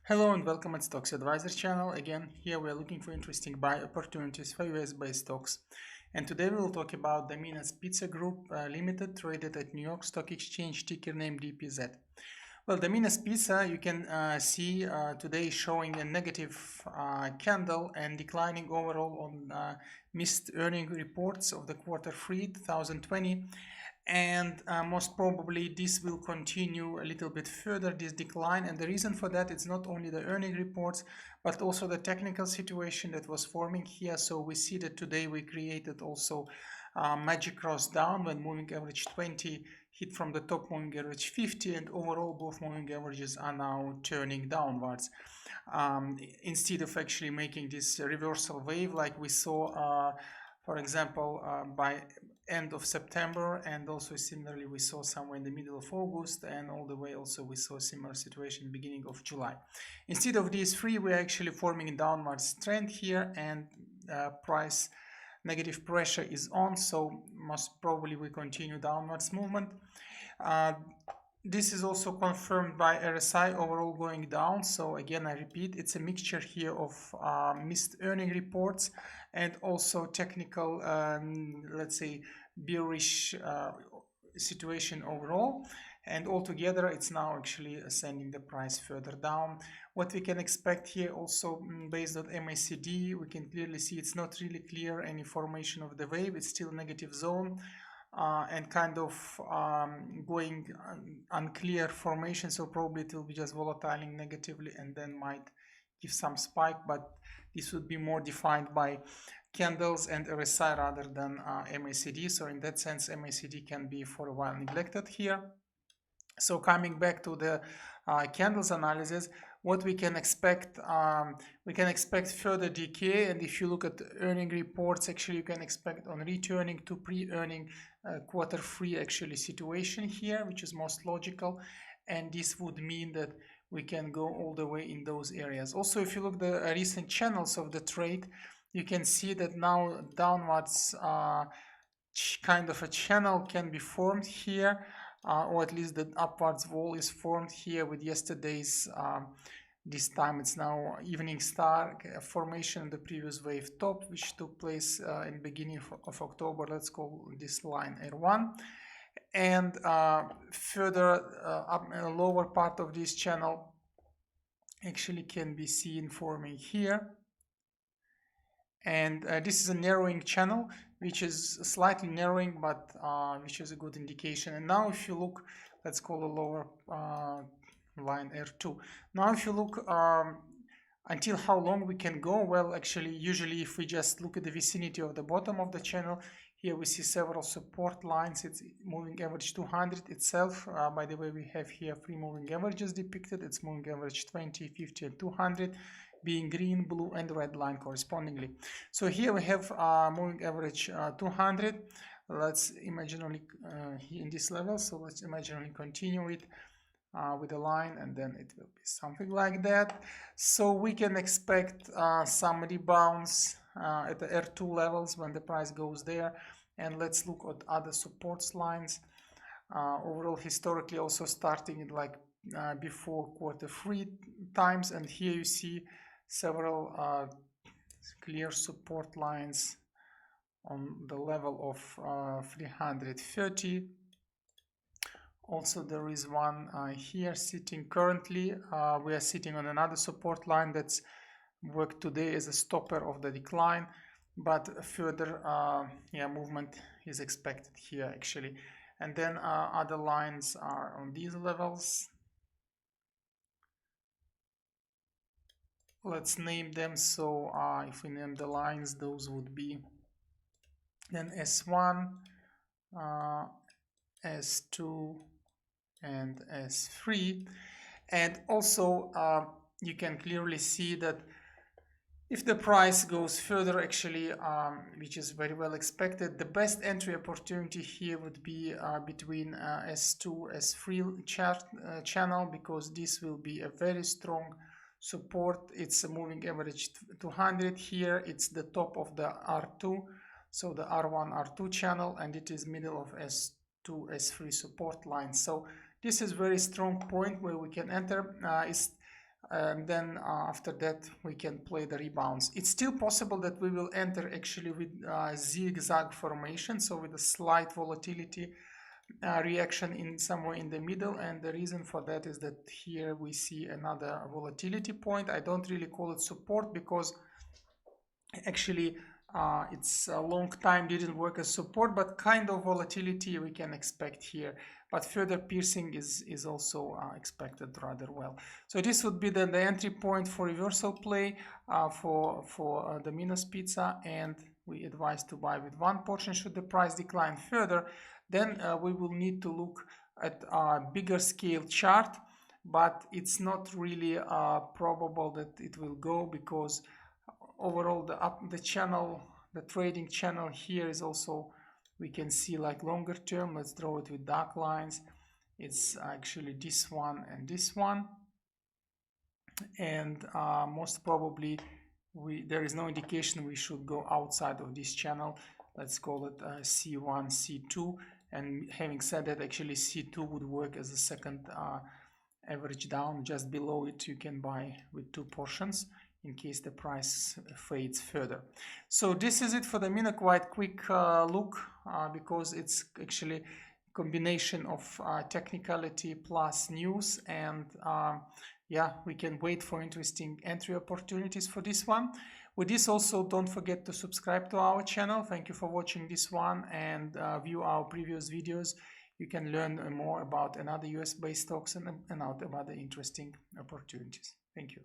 Hello and welcome at Stocks Advisor channel. Again, here we are looking for interesting buy opportunities for US-based stocks. And today we will talk about Domino Pizza Group Limited, traded at New York Stock Exchange, ticker name DPZ. Well, Domino's Pizza, you can see today showing a negative candle and declining overall on missed earning reports of the Q3 2020. And most probably this will continue a little bit further, this decline. And the reason for that, it's not only the earning reports, but also the technical situation that was forming here. So we see that today we created also magic cross down when moving average 20 hit from the top moving average 50, and overall both moving averages are now turning downwards. Instead of actually making this reversal wave like we saw for example by end of September, and also similarly we saw somewhere in the middle of August, and all the way also we saw a similar situation beginning of July. Instead of these three, we're actually forming a downwards trend here, and price negative pressure is on, so most probably we continue downwards movement. This is also confirmed by RSI overall going down. So again, I repeat, it's a mixture here of missed earning reports and also technical, let's say, bearish situation overall. And altogether, it's now actually sending the price further down. What we can expect here also based on MACD, we can clearly see it's not really clear any formation of the wave. It's still negative zone. And kind of going unclear formation, so probably it will be just volatiling negatively and then might give some spike, but this would be more defined by candles and RSI rather than MACD. So in that sense, MACD can be for a while neglected here. So coming back to the candles analysis, what we can expect further decay, and if you look at the earning reports, actually you can expect on returning to pre-earning Q3 actually situation here, which is most logical, and this would mean that we can go all the way in those areas. Also, if you look at the recent channels of the trade, you can see that now downwards kind of a channel can be formed here, or at least the upwards wall is formed here with yesterday's this time it's now evening star formation in the previous wave top, which took place in beginning of October. Let's call this line R1, and further up in the lower part of this channel actually can be seen forming here, and this is a narrowing channel, which is slightly narrowing, but which is a good indication. And now if you look, let's call the lower line R2. Now if you look until how long we can go, well, actually usually if we just look at the vicinity of the bottom of the channel, here we see several support lines. It's moving average 200 itself. By the way, we have here three moving averages depicted. It's moving average 20, 50 and 200 being green, blue and red line correspondingly. So here we have moving average 200. Let's imaginarily in this level, so let's imaginarily continue it with a line, and then it will be something like that. So we can expect some rebounds at the R2 levels when the price goes there. And let's look at other supports lines. Overall, historically, also starting in like before Q3 times, and here you see several clear support lines on the level of 330. Also, there is one here sitting currently. We are sitting on another support line that's worked today as a stopper of the decline, but further movement is expected here actually. And then other lines are on these levels. Let's name them. So if we name the lines, those would be then S1, S2 and S3. And also you can clearly see that if the price goes further actually, which is very well expected, the best entry opportunity here would be between S2, S3 channel, because this will be a very strong support. It's a moving average 200 here. It's the top of the R2, so the R1, R2 channel, and it is middle of S2, S3 support line. So this is very strong point where we can enter. and then after that we can play the rebounds. It's still possible that we will enter actually with zigzag formation, so with a slight volatility reaction in somewhere in the middle, and the reason for that is that here we see another volatility point. I don't really call it support because actually it's a long time didn't work as support, but kind of volatility we can expect here, but further piercing is also expected rather well. So this would be the entry point for reversal play for Domino's Pizza, and we advise to buy with one portion should the price decline further. Then we will need to look at a bigger scale chart, but it's not really probable that it will go, because overall the channel, the trading channel here is also, we can see like longer term. Let's draw it with dark lines. It's actually this one and this one, and most probably there is no indication we should go outside of this channel. Let's call it C1, C2, and having said that, actually C2 would work as a second average down. Just below it you can buy with two portions in case the price fades further. So this is it for the Domino. Quite quick look because it's actually a combination of technicality plus news, and yeah, we can wait for interesting entry opportunities for this one. With this also, don't forget to subscribe to our channel. Thank you for watching this one, and view our previous videos. You can learn more about another US based stocks and about other interesting opportunities. Thank you.